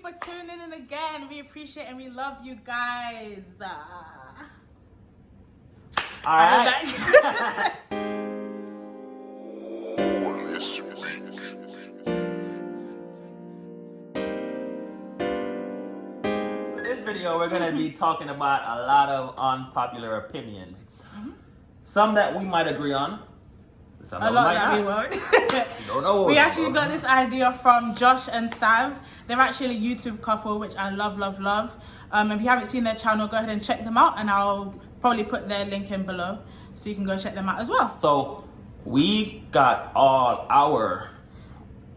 for tuning in again. We appreciate and we love you guys. All right. For this video, we're going to be talking about a lot of unpopular opinions. Some that we might agree on. Some A that lot we that might we not. won't. Don't know. We actually got this idea from Josh and Sav. They're actually a YouTube couple, which I love. If you haven't seen their channel, go ahead and check them out, and I'll probably put their link in below so you can go check them out as well. So we got all our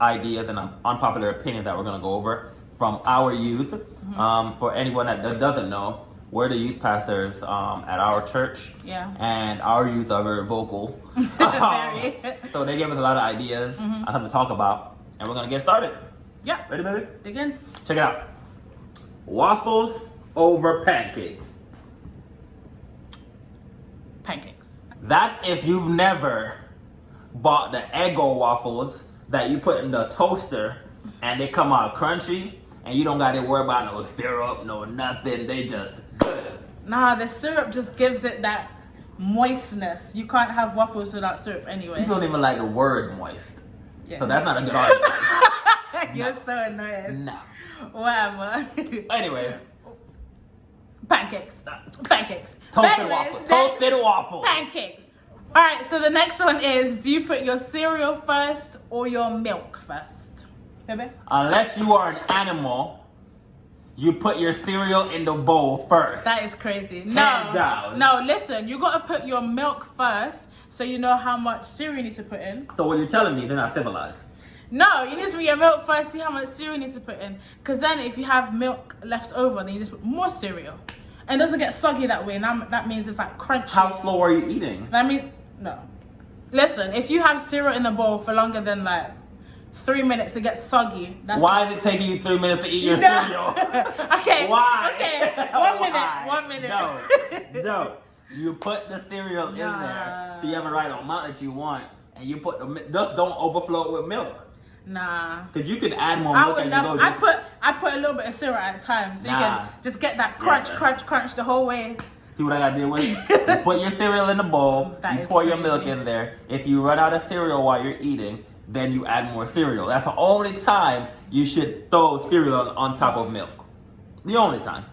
ideas and unpopular opinions that we're going to go over from our youth. For anyone that doesn't know, we're the youth pastors at our church. Yeah. And our youth are very vocal. Very. So they gave us a lot of ideas on something to talk about, and we're going to get started. Yeah. Ready, baby? Dig in. Check it out. Waffles over pancakes. Pancakes. That's if you've never bought the Eggo waffles that you put in the toaster and they come out crunchy and you don't got to worry about no syrup, no nothing. They just good. Nah, the syrup just gives it that moistness. You can't have waffles without syrup anyway. People don't even like the word moist. Yeah. So that's not a good argument. You're so annoying. No. Whatever. Anyways. Pancakes. Pancakes. Toasted waffles. Toasted waffles. Pancakes. All right, so the next one is, do you put your cereal first or your milk first? Baby? Unless you are an animal, you put your cereal in the bowl first. That is crazy. Hands No. down. No, listen, you got to put your milk first so you know how much cereal you need to put in. So what you're telling me, they're not civilized. No, you need to put your milk first, see how much cereal you need to put in. Because then if you have milk left over, then you just put more cereal. And it doesn't get soggy that way. Now that means it's like crunchy. How slow are you eating? I mean, no. Listen, if you have cereal in the bowl for longer than like 3 minutes, it gets soggy. That's Why is it taking you 3 minutes to eat your No. cereal? Okay. Why? Okay. Why? 1 minute. No. You put the cereal in there, so you have the right amount that you want, and you put just don't overflow it with milk. Nah. Cause you can add more I milk would as you never. go. I put a little bit of syrup at a time, so you Nah. can just get that crunch, Yeah. crunch the whole way. See what I gotta deal with? You put your cereal in the bowl, That you is pour your crazy. milk in there. If you run out of cereal while you're eating, then you add more cereal. That's the only time you should throw cereal on top of milk. The only time.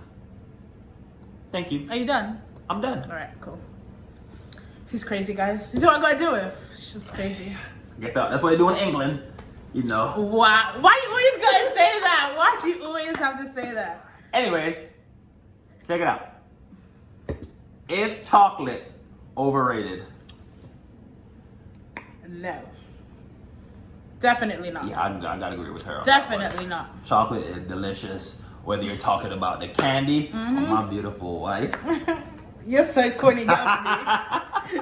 Thank you. Are you done? I'm done. All right, cool. She's crazy, guys. You see what I gotta deal with? She's just crazy. Get that. That's what they do in England. You know. Wow. Why you always gotta say that? Why do you always have to say that? Anyways, check it out. Is chocolate overrated? No. Definitely not. Yeah, I gotta agree with her. On Definitely not. that one. Chocolate is delicious. Whether you're talking about the candy or my beautiful wife. You're so corny. Get off me.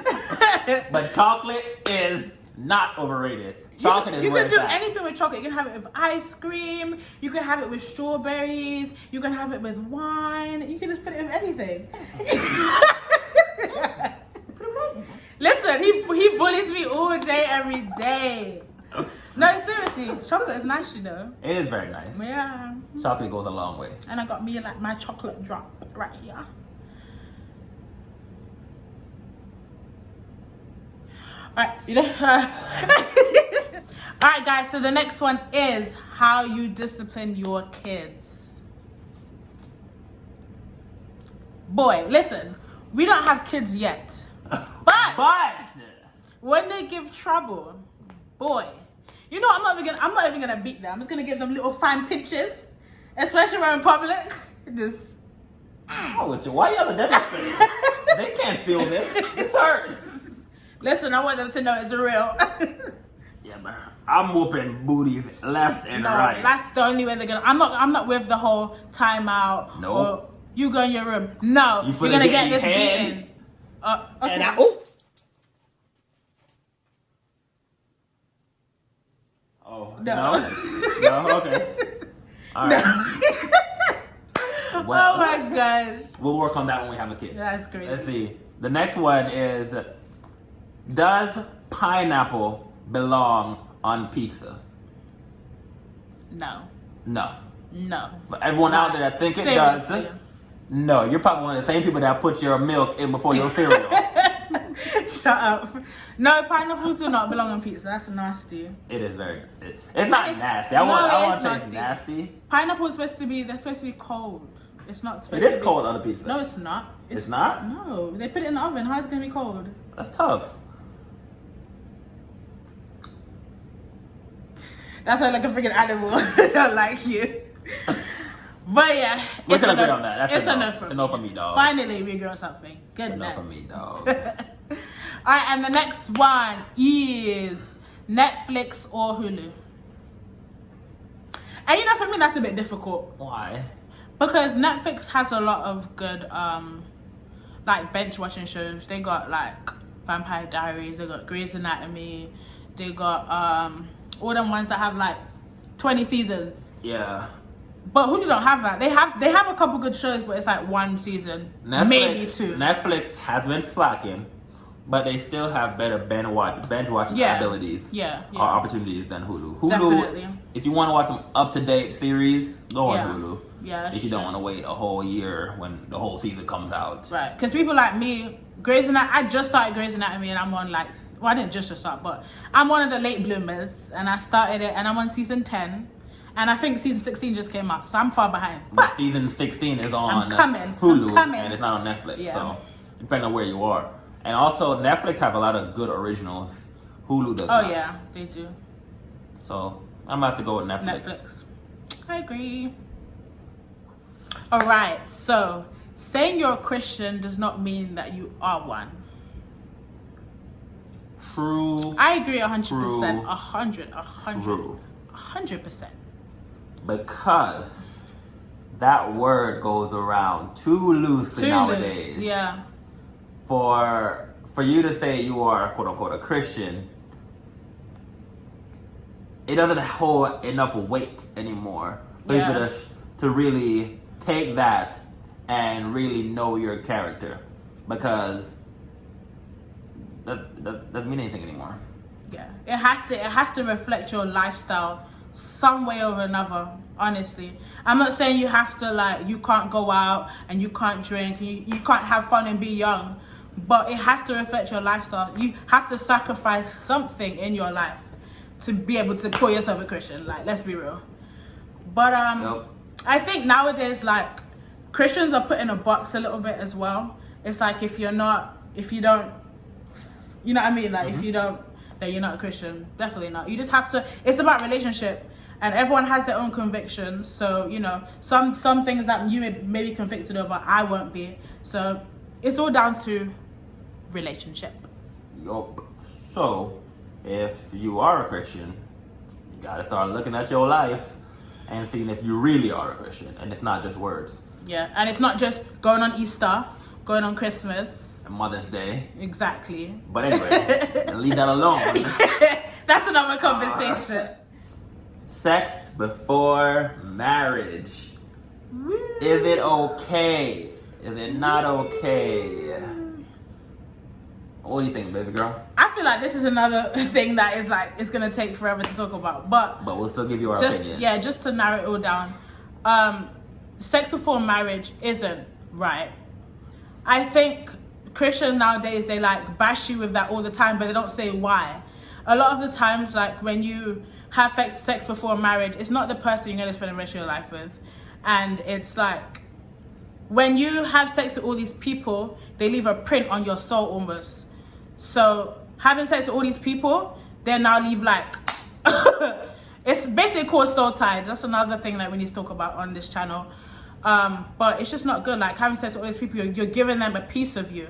But chocolate is not overrated. Chocolate is You where can do it's at. anything with chocolate. You can have it with ice cream. You can have it with strawberries. You can have it with wine. You can just put it with anything. Listen, he bullies me all day, every day. No, seriously, chocolate is nice, you know. It is very nice. Yeah. Chocolate goes a long way. And I got me like my chocolate drop right here. Alright, Alright guys, so the next one is how you discipline your kids. Boy, listen, we don't have kids yet. But when they give trouble, boy, you know I'm not even gonna beat them. I'm just gonna give them little fine pinches, especially when in public. Just Why you have to demonstrate? They can't feel this. This hurts. listen, I want them to know it's real. Yeah, man. I'm whooping booties left and No, right. that's the only way they're gonna. I'm not with the whole timeout. No. Or you go in your room. No, You you're finna gonna get get this these hands. beaten. Okay. And Oh No. No. Okay. All right. Well, Oh my gosh, we'll work on that when we have a kid. that's great. Let's see. The next one is: does pineapple belong on pizza? No, No. No. For everyone out there that think it does, no. You're probably one of the same people that put your milk in before your cereal. Shut up. No, pineapples do not belong on pizza. That's nasty. It is very. It's not nasty. I want to say it's nasty. Pineapples they're supposed to be cold. It's not supposed to be. It is cold on the pizza. No, it's not. It's not? No. They put it in the oven. How is it going to be cold? That's tough. That's why like a freaking animal. I don't like you. But yeah. We're going to agree on that. That's a no. It's a no for me, dog. Finally, we agree on something. Good enough. It's a no for me, dog. Alright, and the next one is Netflix or Hulu. And you know, for me, that's a bit difficult. Why? Because Netflix has a lot of good, like, bench watching shows. They got, like, Vampire Diaries. They got Grey's Anatomy. They got, all them ones that have, like, 20 seasons. Yeah. But Hulu don't have that. They have a couple good shows, but it's, like, one season. Maybe two. Netflix has been slacking, but they still have better binge watching abilities or opportunities than Hulu. Hulu, definitely. If you want to watch some up-to-date series, go on Hulu. Yeah, if you don't want to wait a whole year when the whole season comes out. Right, because people like me, Grey's Anatomy, I just started Grey's Anatomy and I'm on like, well, I didn't just start, but I'm one of the late bloomers and I started it and I'm on season 10 and I think season 16 just came out, so I'm far behind. But season 16 is on Hulu and it's not on Netflix, so depending on where you are. And also, Netflix have a lot of good originals. Hulu does not. Oh yeah, they do. So, I'm about to go with Netflix. I agree. Alright, so saying you're a Christian does not mean that you are one. True. I agree 100%. 100%. Because that word goes around too loosely nowadays. Yeah. For you to say you are quote unquote a Christian, it doesn't hold enough weight anymore for people to really take that and really know your character, because that doesn't mean anything anymore. Yeah, it has to reflect your lifestyle some way or another. Honestly, I'm not saying you have to, like, you can't go out and you can't drink and you can't have fun and be young, but it has to reflect your lifestyle. You have to sacrifice something in your life to be able to call yourself a Christian. Like, let's be real. But I think nowadays, like, Christians are put in a box a little bit as well. It's like if you don't, you know what I mean? Like, if you don't, then you're not a Christian. Definitely not. You just have to, it's about relationship. And everyone has their own convictions. So, you know, some things that you may be convicted over, I won't be. So, it's all down to relationship. Yup. So, if you are a Christian, you gotta start looking at your life and seeing if you really are a Christian, and it's not just words. Yeah, and it's not just going on Easter, going on Christmas, and Mother's Day. Exactly. But anyways, leave that alone. That's another conversation. Sex before marriage. Woo. Is it okay? Is it not okay? What do you think, baby girl? I feel like this is another thing that is like, it's gonna take forever to talk about, but we'll still give you our opinion. Yeah, just to narrow it all down. Sex before marriage isn't right. I think Christians nowadays, they like bash you with that all the time, but they don't say why. A lot of the times, like when you have sex before marriage, it's not the person you're gonna spend the rest of your life with. And it's like, when you have sex with all these people, they leave a print on your soul almost. So having sex with all these people, they now leave like, it's basically called soul ties. That's another thing that we need to talk about on this channel. But it's just not good. Like having sex with all these people, you're giving them a piece of you.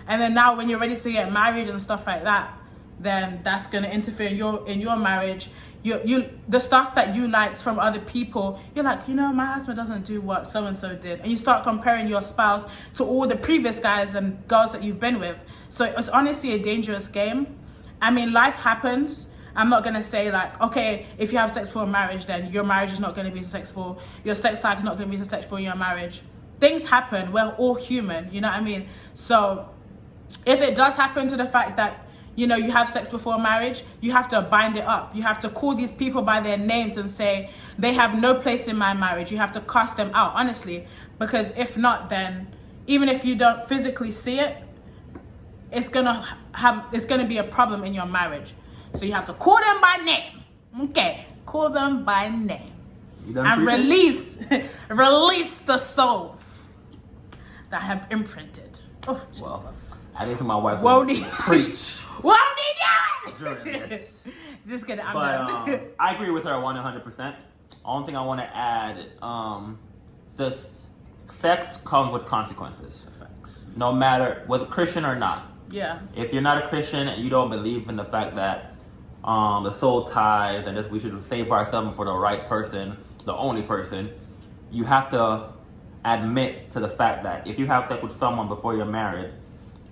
And then now when you're ready to get married and stuff like that, then that's gonna interfere in your marriage. The stuff that you liked from other people, you're like, you know, my husband doesn't do what so-and-so did. And you start comparing your spouse to all the previous guys and girls that you've been with. So it's honestly a dangerous game. I mean, life happens. I'm not going to say like, okay, if you have sex before marriage, then your marriage is not going to be successful. Your sex life is not going to be successful in your marriage. Things happen. We're all human. You know what I mean? So if it does happen to the fact that you know, you have sex before marriage, you have to bind it up. You have to call these people by their names and say, they have no place in my marriage. You have to cast them out, honestly. Because if not, then even if you don't physically see it, it's gonna be a problem in your marriage. So you have to call them by name. Okay, call them by name. And release the souls that have imprinted. Oh, well, I didn't think my wife would preach. Won't he do during this? Just kidding. But I agree with her 100%. Only thing I want to add, this sex comes with consequences. No matter whether Christian or not. Yeah. If you're not a Christian and you don't believe in the fact that the soul ties and we should save ourselves for the right person, the only person, you have to admit to the fact that if you have sex with someone before you're married,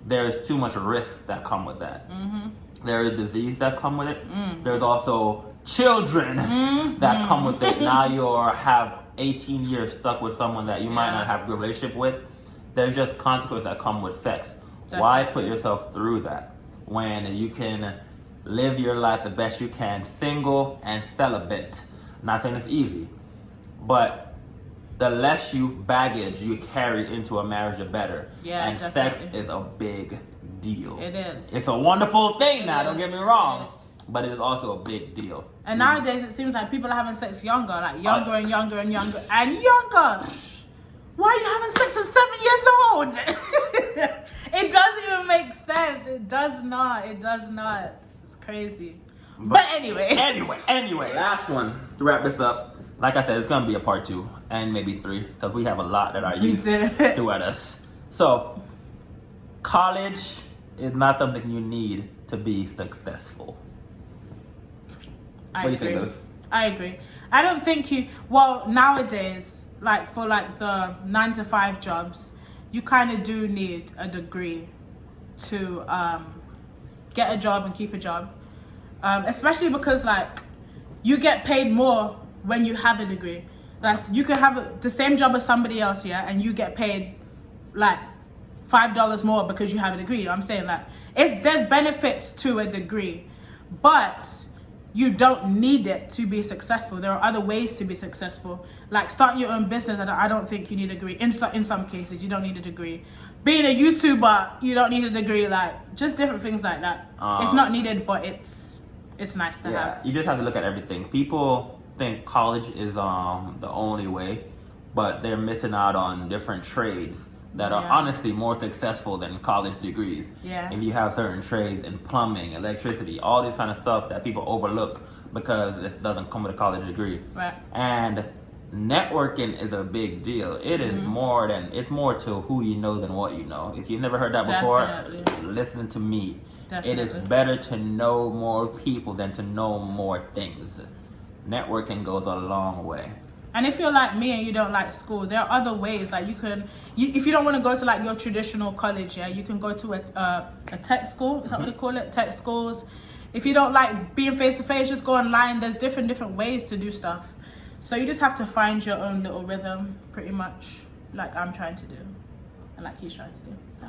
there is too much risk that come with that. Mm-hmm. There is disease that come with it. Mm. There's also children that come with it. Now you have 18 years stuck with someone that you might not have a good relationship with. There's just consequences that come with sex. Definitely. Why put yourself through that when you can live your life the best you can, single and celibate? I'm not saying it's easy, but the less baggage you carry into a marriage, the better. Yeah, and definitely. Sex is a big deal. It is. It's a wonderful thing now, don't get me wrong, but it is also a big deal. And nowadays it seems like people are having sex younger, like younger and younger and younger and younger. Why are you having sex at 7 years old? It doesn't even make sense. It does not. It's crazy. But anyway, last one to wrap this up. Like I said, it's gonna be a part 2 and maybe 3 because we have a lot that our youth threw at us. So, college is not something you need to be successful. I agree. I don't think nowadays, like for like the 9-to-5 jobs, you kind of do need a degree to get a job and keep a job. Especially because like you get paid more when you have a degree. Like you could have the same job as somebody else, and you get paid like $5 more because you have a degree. You know what I'm saying? Like there's benefits to a degree, but you don't need it to be successful. There are other ways to be successful. Like starting your own business, I don't think you need a degree. In some cases, you don't need a degree. Being a YouTuber, you don't need a degree. Like just different things like that. It's not needed, but it's nice to have. You just have to look at everything. People think college is the only way, but they're missing out on different trades that are honestly more successful than college degrees. Yeah. If you have certain trades in plumbing, electricity, all this kind of stuff that people overlook because it doesn't come with a college degree. Right. And networking is a big deal. It is more to who you know than what you know. If you've never heard that before, listen to me. Definitely. It is better to know more people than to know more things. Networking goes a long way. And if you're like me and you don't like school, there are other ways. Like if you don't want to go to like your traditional college, you can go to a tech school. Is that what they call it? Tech schools. If you don't like being face to face, just go online. There's different ways to do stuff. So you just have to find your own little rhythm, pretty much, like I'm trying to do, and like he's trying to do. So.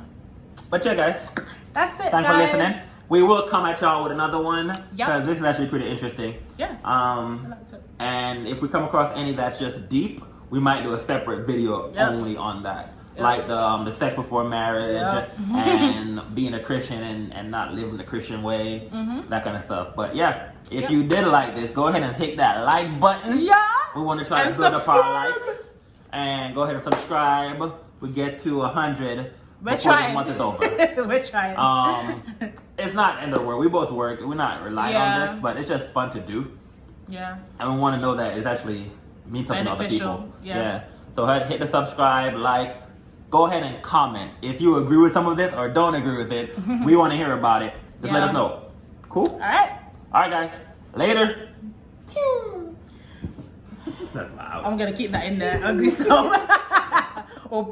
But yeah, guys. That's it. Thanks for listening. We will come at y'all with another one because this is actually pretty interesting. Yeah. I liked it. And if we come across any that's just deep, we might do a separate video only on that. Yep. Like the sex before marriage and being a Christian and not living the Christian way, that kind of stuff. But yeah, if you did like this, go ahead and hit that like button. Yeah. We want to try to build up our likes. And go ahead and subscribe. We get to 100 before the month is over. We're trying. It's not the end of the world. We both work. We're not relying on this, but it's just fun to do. Yeah. And we want to know that it actually means something to other people. Yeah. So hit the subscribe, like. Go ahead and comment if you agree with some of this or don't agree with it. We want to hear about it. Just let us know. Cool? All right, guys. Later. I'm going to keep that in there. Ugly so. Oh,